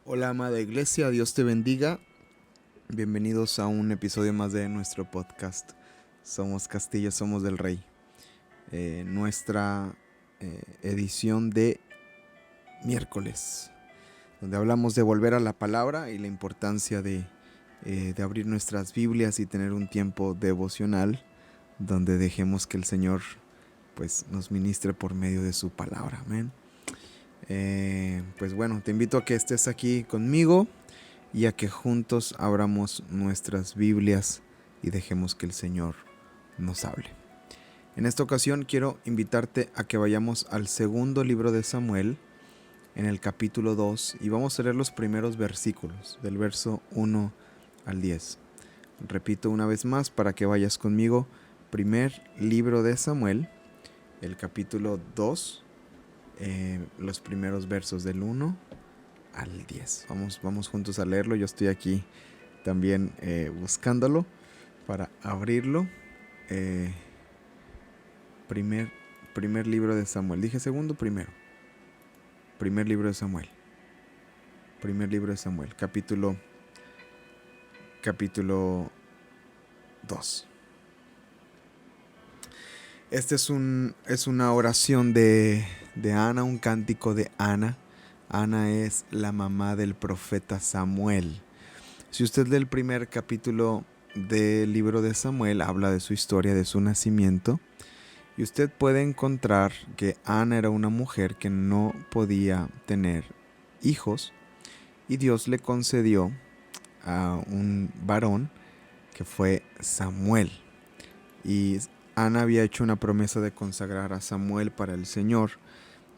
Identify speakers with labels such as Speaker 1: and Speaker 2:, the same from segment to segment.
Speaker 1: Hola amada iglesia, Dios te bendiga. Bienvenidos a un episodio más de nuestro podcast. Somos Castillo, somos del Rey. Nuestra edición de miércoles, donde hablamos de volver a la palabra y la importancia de abrir nuestras Biblias y tener un tiempo devocional donde dejemos que el Señor pues, nos ministre por medio de su palabra. Amén. Pues bueno, te invito a que estés aquí conmigo y a que juntos abramos nuestras Biblias y dejemos que el Señor nos hable. En esta ocasión quiero invitarte a que vayamos al segundo libro de Samuel, en el capítulo 2, y vamos a leer los primeros versículos, del verso 1 al 10. Repito una vez más para que vayas conmigo. Primer libro de Samuel, el capítulo 2, los primeros versos del 1 al 10. Vamos juntos a leerlo. Yo estoy aquí también buscándolo para abrirlo. Primer libro de Samuel. Dije segundo, primero. Primer libro de Samuel. Primer libro de Samuel. Capítulo 2. Este es una oración de Ana, un cántico de Ana. Ana es la mamá del profeta Samuel. Si usted lee el primer capítulo del libro de Samuel, habla de su historia, de su nacimiento, y usted puede encontrar que Ana era una mujer que no podía tener hijos, y Dios le concedió a un varón que fue Samuel. Y Ana había hecho una promesa de consagrar a Samuel para el Señor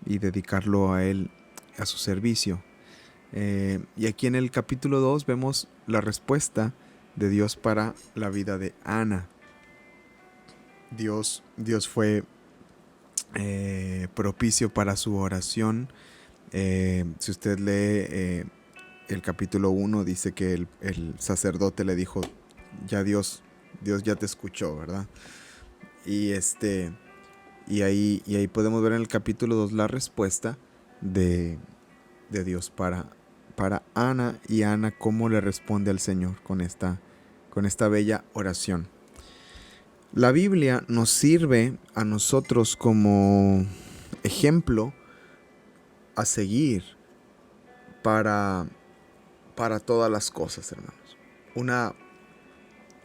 Speaker 1: y dedicarlo a él, a su servicio. Y aquí en el capítulo 2 vemos la respuesta de Dios para la vida de Ana. Dios fue propicio para su oración. Si usted lee el capítulo 1, dice que el sacerdote le dijo, ya Dios ya te escuchó, ¿verdad? Y ahí podemos ver en el capítulo 2 la respuesta de Dios para Ana, y Ana cómo le responde al Señor con esta bella oración. La Biblia nos sirve a nosotros como ejemplo a seguir para todas las cosas, hermanos.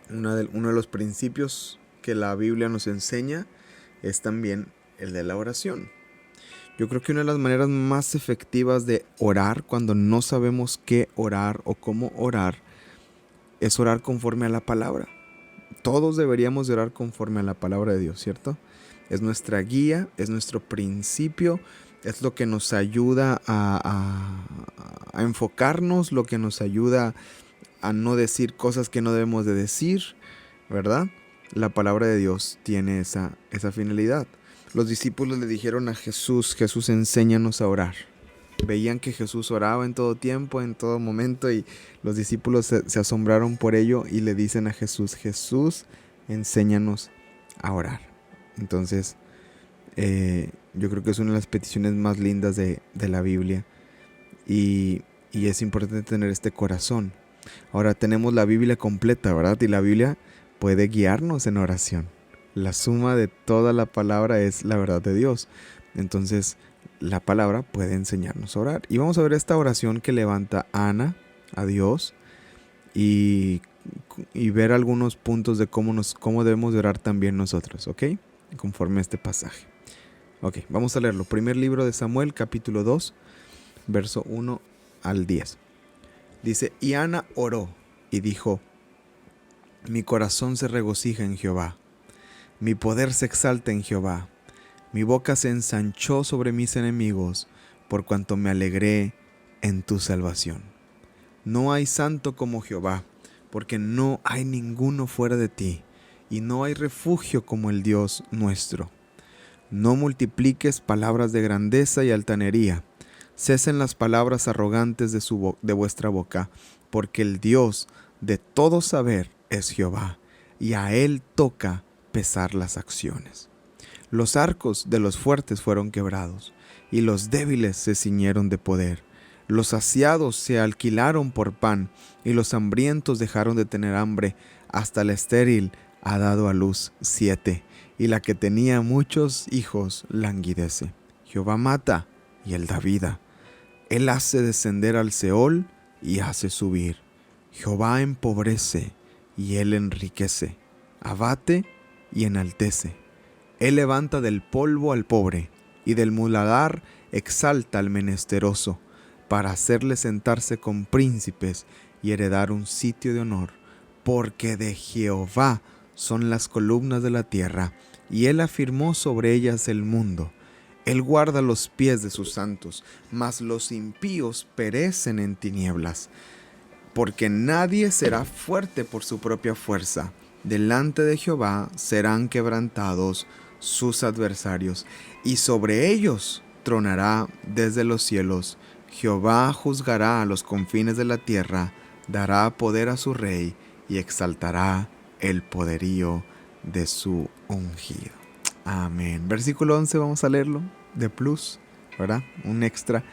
Speaker 1: Uno de los principios que la Biblia nos enseña es también el de la oración. Yo creo que una de las maneras más efectivas de orar cuando no sabemos qué orar o cómo orar es orar conforme a la palabra. Todos deberíamos de orar conforme a la palabra de Dios, ¿cierto? Es nuestra guía, es nuestro principio, es lo que nos ayuda a enfocarnos, lo que nos ayuda a no decir cosas que no debemos de decir, ¿verdad? La palabra de Dios tiene esa finalidad. Los discípulos le dijeron a Jesús, enséñanos a orar. Veían que Jesús oraba en todo tiempo, en todo momento, y los discípulos se asombraron por ello y le dicen a Jesús, enséñanos a orar. Entonces, yo creo que es una de las peticiones más lindas de la Biblia, y es importante tener este corazón. Ahora tenemos la Biblia completa, ¿verdad? Y la Biblia puede guiarnos en oración. La suma de toda la palabra es la verdad de Dios. Entonces, la palabra puede enseñarnos a orar. Y vamos a ver esta oración que levanta Ana a Dios y ver algunos puntos de cómo debemos de orar también nosotros, ¿ok? Conforme a este pasaje. Ok, vamos a leerlo. Primer libro de Samuel, capítulo 2, verso 1 al 10. Dice, y Ana oró y dijo, mi corazón se regocija en Jehová, mi poder se exalta en Jehová. Mi boca se ensanchó sobre mis enemigos, por cuanto me alegré en tu salvación. No hay santo como Jehová, porque no hay ninguno fuera de ti, y no hay refugio como el Dios nuestro. No multipliques palabras de grandeza y altanería. Cesen las palabras arrogantes de vuestra boca, porque el Dios de todo saber es Jehová, y a él toca pesar las acciones. Los arcos de los fuertes fueron quebrados, y los débiles se ciñeron de poder. Los saciados se alquilaron por pan, y los hambrientos dejaron de tener hambre. Hasta la estéril ha dado a luz 7, y la que tenía muchos hijos languidece. Jehová mata, y él da vida. Él hace descender al Seol, y hace subir. Jehová empobrece, y él enriquece. Abate, y enaltece. Él levanta del polvo al pobre, y del muladar exalta al menesteroso, para hacerle sentarse con príncipes y heredar un sitio de honor. Porque de Jehová son las columnas de la tierra, y él afirmó sobre ellas el mundo. Él guarda los pies de sus santos, mas los impíos perecen en tinieblas. Porque nadie será fuerte por su propia fuerza. Delante de Jehová serán quebrantados sus adversarios, y sobre ellos tronará desde los cielos. Jehová juzgará a los confines de la tierra, dará poder a su rey, y exaltará el poderío de su ungido. Amén. Versículo 11, vamos a leerlo de plus, ¿verdad? Un extra.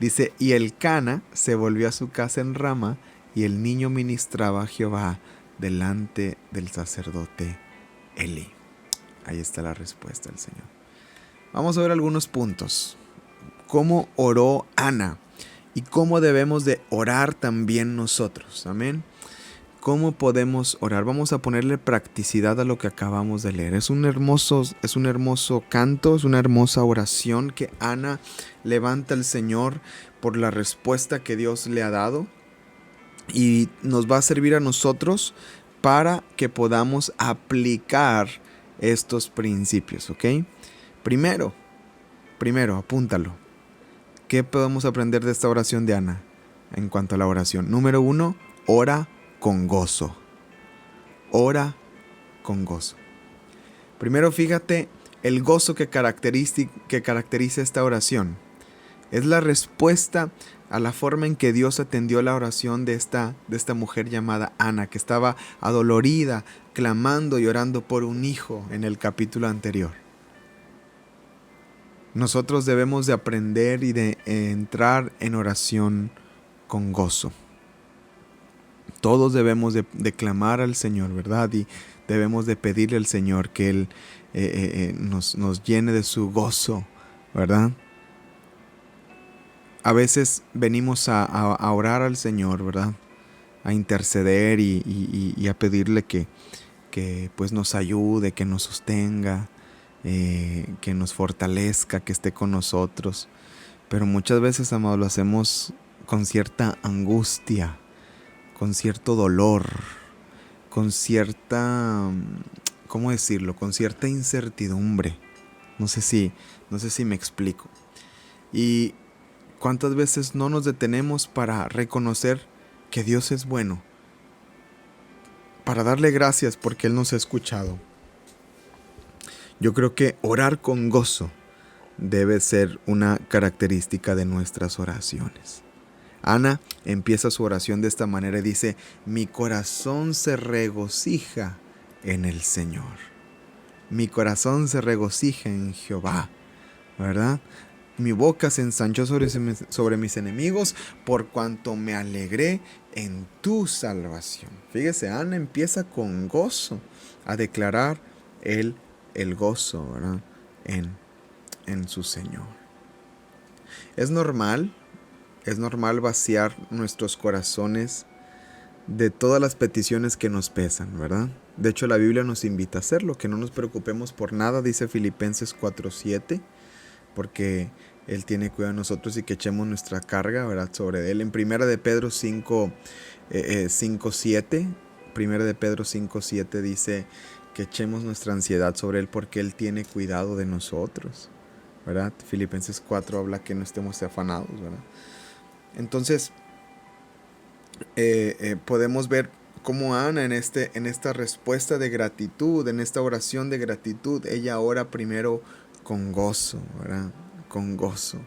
Speaker 1: Dice, y el Cana se volvió a su casa en Rama, y el niño ministraba a Jehová delante del sacerdote Eli. Ahí está la respuesta del Señor. Vamos a ver algunos puntos. ¿Cómo oró Ana? Y cómo debemos de orar también nosotros. Amén. ¿Cómo podemos orar? Vamos a ponerle practicidad a lo que acabamos de leer. Es un hermoso canto, es una hermosa oración que Ana levanta al Señor por la respuesta que Dios le ha dado. Y nos va a servir a nosotros para que podamos aplicar estos principios, ¿ok? Primero, apúntalo. ¿Qué podemos aprender de esta oración de Ana en cuanto a la oración? Número 1, ora con gozo. Ora con gozo. Primero, fíjate el gozo que caracteriza esta oración. Es la respuesta a la forma en que Dios atendió la oración de esta mujer llamada Ana, que estaba adolorida, clamando y orando por un hijo en el capítulo anterior. Nosotros debemos de aprender y de entrar en oración con gozo. Todos debemos de clamar al Señor, ¿verdad? Y debemos de pedirle al Señor que Él nos llene de su gozo, ¿verdad? A veces venimos a orar al Señor, ¿verdad? A interceder y a pedirle que pues nos ayude, que nos sostenga, que nos fortalezca, que esté con nosotros. Pero muchas veces, amados, lo hacemos con cierta angustia, con cierto dolor, con cierta, ¿cómo decirlo? Con cierta incertidumbre. No sé si me explico. Y ¿cuántas veces no nos detenemos para reconocer que Dios es bueno? Para darle gracias porque Él nos ha escuchado. Yo creo que orar con gozo debe ser una característica de nuestras oraciones. Ana empieza su oración de esta manera y dice, mi corazón se regocija en el Señor. Mi corazón se regocija en Jehová, ¿verdad? Mi boca se ensanchó sobre mis enemigos por cuanto me alegré en tu salvación. Fíjese, Ana empieza con gozo a declarar el gozo, ¿verdad? En su Señor. Es normal vaciar nuestros corazones de todas las peticiones que nos pesan, ¿verdad? De hecho, la Biblia nos invita a hacerlo, que no nos preocupemos por nada, dice Filipenses 4:7, porque Él tiene cuidado de nosotros y que echemos nuestra carga, ¿verdad?, sobre Él. En 1 de Pedro 5:7, 1 de Pedro 5:7 dice que echemos nuestra ansiedad sobre Él porque Él tiene cuidado de nosotros, ¿verdad? Filipenses 4 habla que no estemos afanados, ¿verdad? Entonces, podemos ver cómo Ana en esta respuesta de gratitud, en esta oración de gratitud, ella ora primero con gozo, ¿verdad? Con gozo.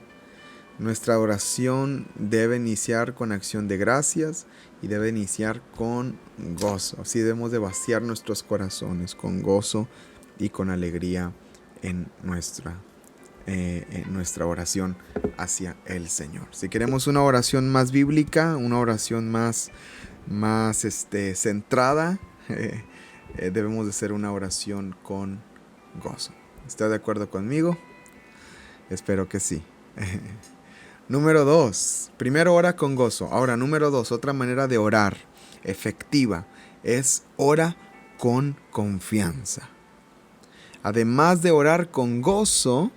Speaker 1: Nuestra oración debe iniciar con acción de gracias y debe iniciar con gozo. Así debemos de vaciar nuestros corazones con gozo y con alegría en nuestra nuestra oración hacia el Señor. Si queremos una oración más bíblica, una oración más centrada, debemos de ser una oración con gozo. ¿Está de acuerdo conmigo? Espero que sí. Número 2. Primero ora con gozo. Ahora, número 2, otra manera de orar efectiva es ora con confianza. Además de orar con gozo,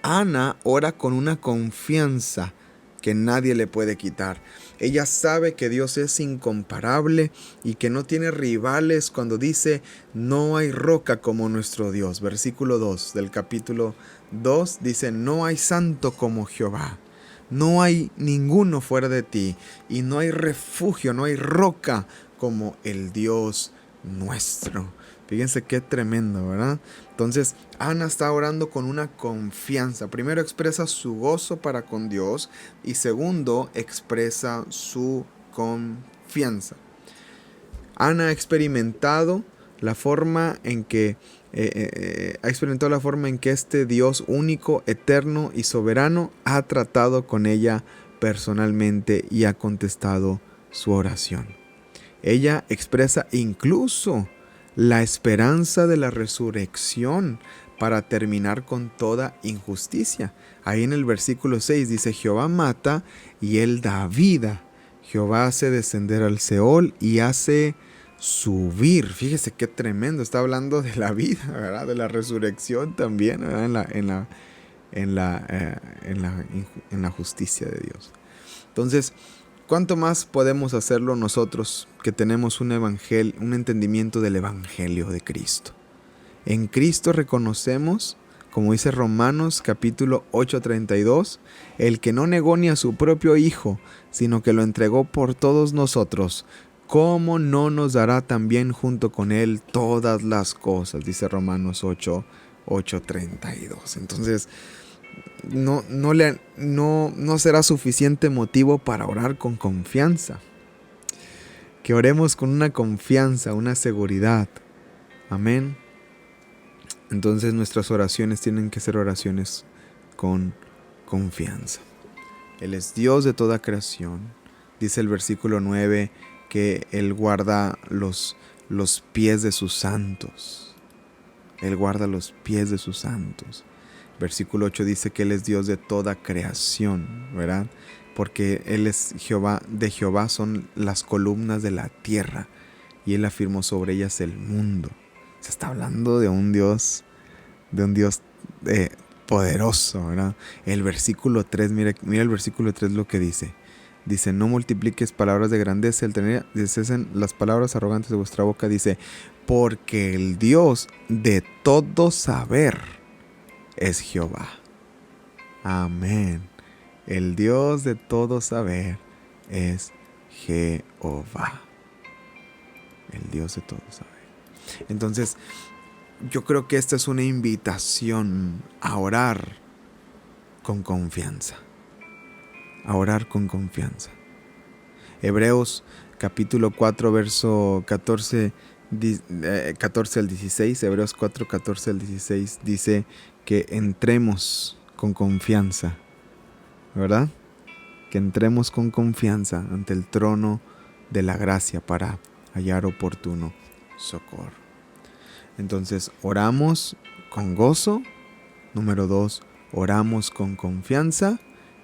Speaker 1: Ana ora con una confianza que nadie le puede quitar. Ella sabe que Dios es incomparable y que no tiene rivales cuando dice, no hay roca como nuestro Dios. Versículo 2 del capítulo 2 dice, no hay santo como Jehová. No hay ninguno fuera de ti y no hay refugio, no hay roca como el Dios nuestro. Fíjense qué tremendo, ¿verdad? Entonces, Ana está orando con una confianza. Primero expresa su gozo para con Dios y segundo, expresa su confianza. Ana ha experimentado la forma en que este Dios único, eterno y soberano ha tratado con ella personalmente y ha contestado su oración. Ella expresa incluso la esperanza de la resurrección para terminar con toda injusticia. Ahí en el versículo 6 dice, Jehová mata y él da vida. Jehová hace descender al Seol y hace subir. Fíjese qué tremendo. Está hablando de la vida, ¿verdad? De la resurrección también, ¿verdad? En la justicia de Dios. Entonces, ¿cuánto más podemos hacerlo nosotros que tenemos un entendimiento del Evangelio de Cristo? En Cristo reconocemos, como dice Romanos capítulo 8:32, el que no negó ni a su propio Hijo, sino que lo entregó por todos nosotros, ¿cómo no nos dará también junto con Él todas las cosas? Dice Romanos 8:32. Entonces, no será suficiente motivo para orar con confianza. Que oremos con una confianza, una seguridad. Amén. Entonces nuestras oraciones tienen que ser oraciones con confianza. Él es Dios de toda creación. Dice el versículo 9 que Él guarda los pies de sus santos. Él guarda los pies de sus santos. Versículo 8 dice que Él es Dios de toda creación, ¿verdad? Porque Él es Jehová, de Jehová son las columnas de la tierra y Él afirmó sobre ellas el mundo. Se está hablando de un Dios poderoso, ¿verdad? El versículo 3, mira el versículo 3 lo que dice. Dice, no multipliques palabras de grandeza, cesen las palabras arrogantes de vuestra boca. Dice, porque el Dios de todo saber es Jehová. Amén. El Dios de todo saber es Jehová. El Dios de todo saber. Entonces, yo creo que esta es una invitación a orar con confianza. A orar con confianza. Hebreos capítulo 4, verso 14 al 16. Hebreos 4, 14 al 16 dice que entremos con confianza, ¿verdad? Que entremos con confianza ante el trono de la gracia para hallar oportuno socorro. Entonces, oramos con gozo. Número 2, oramos con confianza.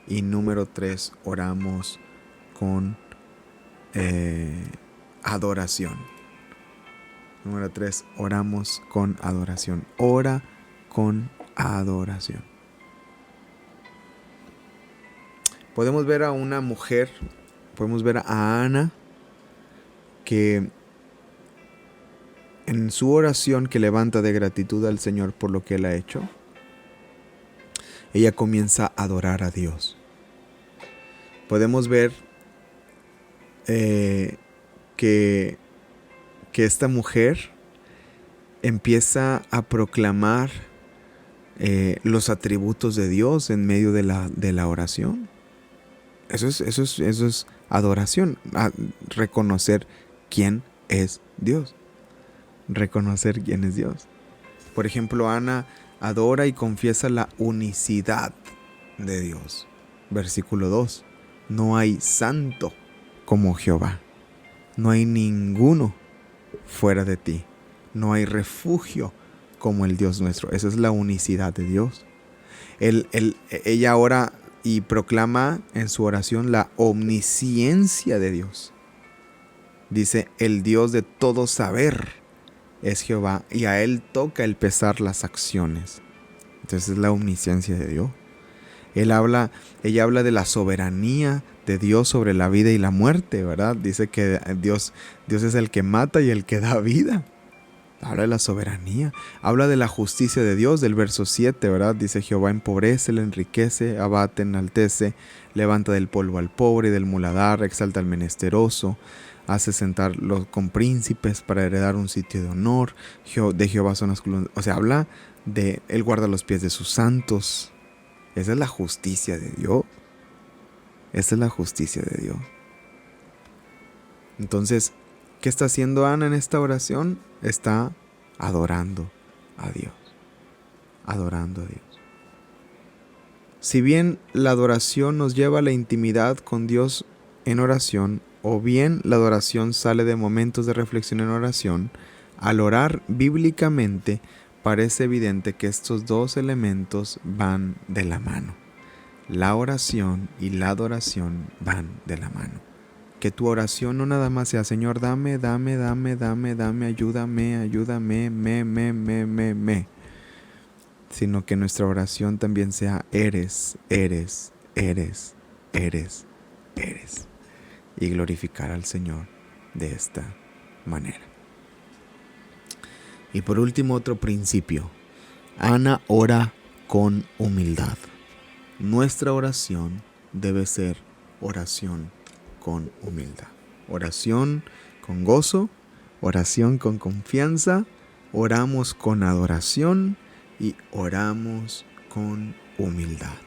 Speaker 1: Y número 3, oramos con adoración. Número 3, oramos con adoración. Ora con adoración. Podemos ver a una mujer, podemos ver a Ana, que en su oración que levanta de gratitud al Señor por lo que Él ha hecho, ella comienza a adorar a Dios. Podemos ver que esta mujer empieza a proclamar los atributos de Dios en medio de la oración. Eso es adoración, reconocer quién es Dios. Reconocer quién es Dios. Por ejemplo, Ana adora y confiesa la unicidad de Dios. Versículo 2. No hay santo como Jehová. No hay ninguno fuera de ti. No hay refugio como el Dios nuestro. Esa es la unicidad de Dios. Ella ora y proclama en su oración la omnisciencia de Dios. Dice, el Dios de todo saber es Jehová, y a Él toca el pesar las acciones. Entonces es la omnisciencia de Dios. Ella habla de la soberanía de Dios sobre la vida y la muerte, ¿verdad? Dice que Dios es el que mata y el que da vida. Habla de la soberanía. Habla de la justicia de Dios, del verso 7, ¿verdad? Dice, Jehová empobrece, le enriquece, abate, enaltece, levanta del polvo al pobre y del muladar, exalta al menesteroso, hace sentar con príncipes para heredar un sitio de honor. De Jehová son las columnas. O sea, habla de Él guarda los pies de sus santos. Esa es la justicia de Dios. Esa es la justicia de Dios. Entonces, ¿qué está haciendo Ana en esta oración? Está adorando a Dios. Adorando a Dios. Si bien la adoración nos lleva a la intimidad con Dios en oración, o bien la adoración sale de momentos de reflexión en oración, al orar bíblicamente parece evidente que estos dos elementos van de la mano. La oración y la adoración van de la mano. Que tu oración no nada más sea, Señor, dame, ayúdame, sino que nuestra oración también sea, eres. Y glorificar al Señor de esta manera. Y por último, otro principio. Ana ora con humildad. Nuestra oración debe ser oración con humildad. Oración con gozo, oración con confianza, oramos con adoración y oramos con humildad.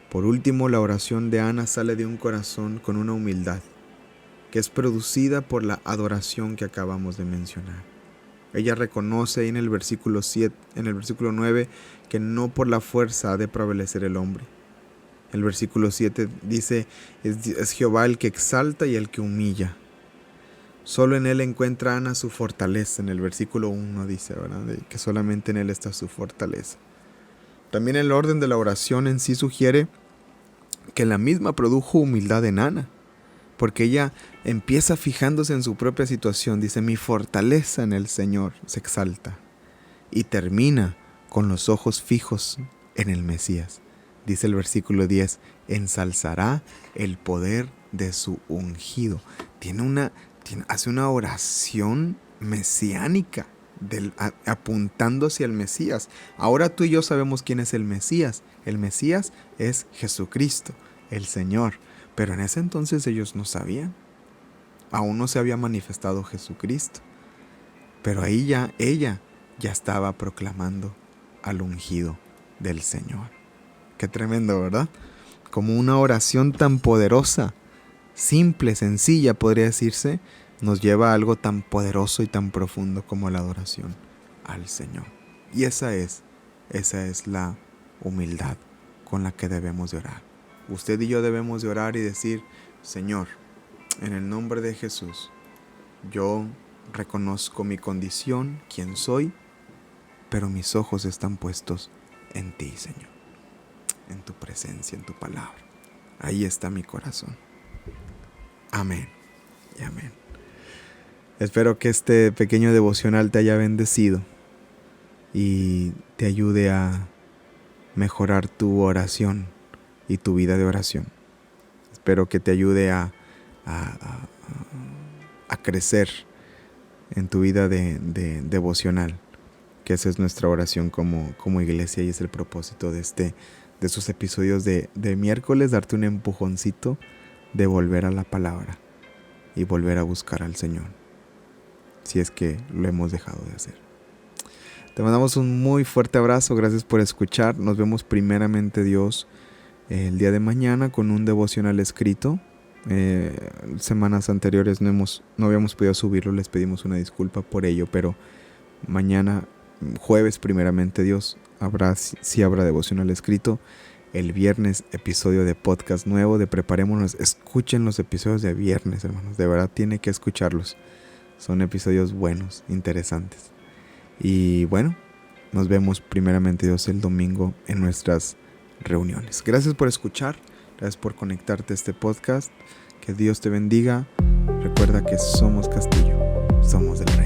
Speaker 1: Por último, la oración de Ana sale de un corazón con una humildad que es producida por la adoración que acabamos de mencionar. Ella reconoce en el versículo 9, que no por la fuerza ha de prevalecer el hombre. El versículo 7 dice, es Jehová el que exalta y el que humilla. Solo en Él encuentra Ana su fortaleza. En el versículo 1 dice, ¿verdad?, que solamente en Él está su fortaleza. También el orden de la oración en sí sugiere que la misma produjo humildad en Ana, porque ella empieza fijándose en su propia situación. Dice, mi fortaleza en el Señor se exalta. Y termina con los ojos fijos en el Mesías. Dice el versículo 10, ensalzará el poder de su ungido. Hace una oración mesiánica, apuntando hacia el Mesías. Ahora tú y yo sabemos quién es el Mesías. El Mesías es Jesucristo, el Señor. Pero en ese entonces ellos no sabían. Aún no se había manifestado Jesucristo. Pero ahí ella ya estaba proclamando al ungido del Señor. Qué tremendo, ¿verdad? Como una oración tan poderosa, simple, sencilla, podría decirse, nos lleva a algo tan poderoso y tan profundo como la adoración al Señor. Y esa es la humildad con la que debemos de orar. Usted y yo debemos de orar y decir, Señor, en el nombre de Jesús, yo reconozco mi condición, quién soy, pero mis ojos están puestos en ti, Señor, en tu presencia, en tu palabra. Ahí está mi corazón. Amén y amén. Espero que este pequeño devocional te haya bendecido y te ayude a mejorar tu oración y tu vida de oración. Espero que te ayude a crecer en tu vida de devocional, que esa es nuestra oración como iglesia y es el propósito de estos episodios de miércoles, darte un empujoncito de volver a la palabra y volver a buscar al Señor, si es que lo hemos dejado de hacer. Te mandamos un muy fuerte abrazo, gracias por escuchar. Nos vemos primeramente Dios el día de mañana con un devocional escrito. Semanas anteriores no habíamos podido subirlo, les pedimos una disculpa por ello, pero mañana jueves, primeramente Dios, sí habrá devocional escrito. El viernes, episodio de podcast nuevo de Preparémonos. Escuchen los episodios de viernes, hermanos. De verdad tiene que escucharlos. Son episodios buenos, interesantes. Y bueno, nos vemos primeramente Dios el domingo en nuestras reuniones. Gracias por escuchar. Gracias por conectarte a este podcast. Que Dios te bendiga. Recuerda que somos Castillo. Somos del